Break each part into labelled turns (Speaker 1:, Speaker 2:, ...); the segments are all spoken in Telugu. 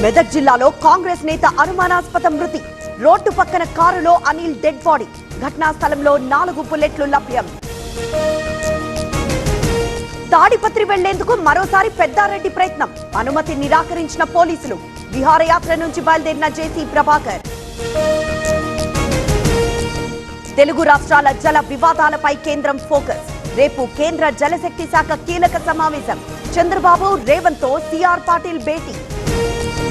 Speaker 1: మెదక్ జిల్లాలో కాంగ్రెస్ నేత అనుమానాస్పద మృతి. రోడ్డు పక్కన కారులో అనిల్ డెడ్ బాడీ. ఘటనా స్థలంలో 4 బుల్లెట్లు లభ్యం. తాడిపత్రి వెళ్లేందుకు మరోసారి పెద్దారెడ్డి ప్రయత్నం. అనుమతి నిరాకరించిన పోలీసులు. విహారయాత్ర నుంచి బయలుదేరిన జేసీ ప్రభాకర్. తెలుగు రాష్ట్రాల జల వివాదాలపై కేంద్రం ఫోకస్. రేపు కేంద్ర జలశక్తి శాఖ కీలక సమావేశం. చంద్రబాబు రేవంత్ తో సిఆర్ పాటిల్ భేటీ.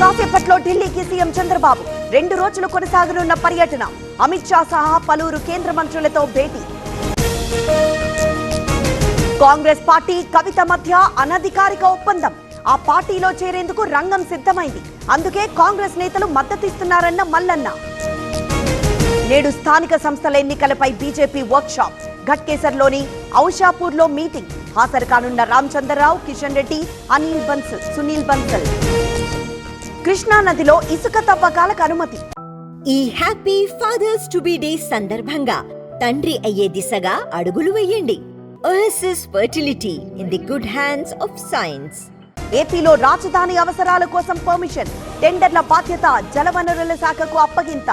Speaker 1: కాసేపట్లో ఢిల్లీకి సీఎం చంద్రబాబు. 2 రోజులు కొనసాగనున్న పర్యటన. అమిత్ షా సహా పలువురు కేంద్ర మంత్రులతో భేటీ. కాంగ్రెస్ పార్టీ కవిత మధ్య అనధికారిక ఒప్పందం. ఆ పార్టీలో చేరేందుకు రంగం సిద్ధమైంది. అందుకే కాంగ్రెస్ నేతలు మద్దతిస్తున్నారన్న మల్లన్న. నేడు స్థానిక సంస్థల ఎన్నికలపై బీజేపీ వర్క్ షాప్. ఘట్కేసర్లోని ఔషాపూర్లో మీటింగ్. హాజరు కానున్న రామచంద్రరావు, కిషన్ రెడ్డి, అనిల్ బన్సల్, సునీల్ బన్సల్. కృష్ణా నదిలో ఇసుక తవ్వకాలకు అనుమతి.
Speaker 2: ఈ happy fathers to be day సందర్భంగా తండ్రి అయ్యే దిశగా అడుగులు వేయండి. OSS fertility in the good hands of science.
Speaker 1: ఏపీలో రాజధాని అవసరాల కోసం పర్మిషన్. టెండర్ల బాధ్యత జలవనరుల శాఖకు అప్పగింత.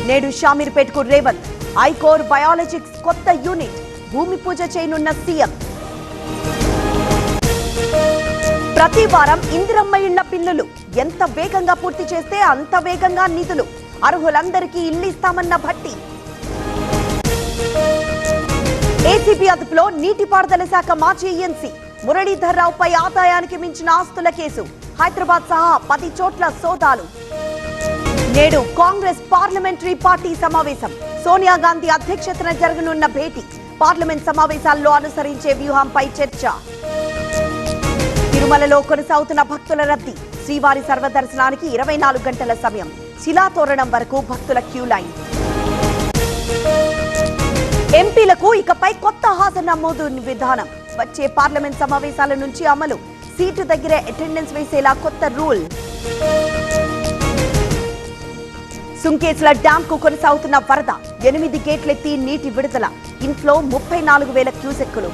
Speaker 1: నేడు షామీర్పేటకు రేవంత్. ఐకోర్ బయాలజిక్స్ కొత్త యూనిట్. భూమి పూజ చేయనున్న సీఎం. ప్రతి వారం ఇందిరమ్మ ఇళ్ల బిల్లులు. ఎంత వేగంగా పూర్తి చేస్తే అంత వేగంగా నిధులు. అర్హులందరికీ ఇల్లు ఇస్తామన్న భట్టి. ఏసీబీ అదుపులో నీటిపారుదల శాఖ మాజీ ఎన్సీ మురళీధర్ రావుపై ఆదాయానికి మించిన ఆస్తుల కేసు. హైదరాబాద్ సహా 10 చోట్ల సోదాలు. నేడు కాంగ్రెస్ పార్లమెంటరీ పార్టీ సమావేశం. సోనియా గాంధీ అధ్యక్షతన జరగనున్న భేటీ. పార్లమెంట్ సమావేశాల్లో అనుసరించే వ్యూహంపై చర్చ. తిరుమలలో కొనసాగుతున్న భక్తుల రద్దీ. శ్రీవారి సర్వదర్శనానికి 24 గంటల సమయం. శిలాతోరణం వరకు భక్తుల క్యూ లైన్. ఎంపీలకు ఇకపై కొత్త హాజరు నమోదు విధానం. వచ్చే పార్లమెంట్ సమావేశాల నుంచి అమలు. సీటు దగ్గరే అటెండెన్స్ వేసేలా కొత్త రూల్. సుంకేశ్ల డ్యామ్ కు కొనసాగుతున్న వరద. 8 గేట్లెత్తి నీటి విడుదల. ఇన్ఫ్లో 34,000 క్యూసెక్కులు.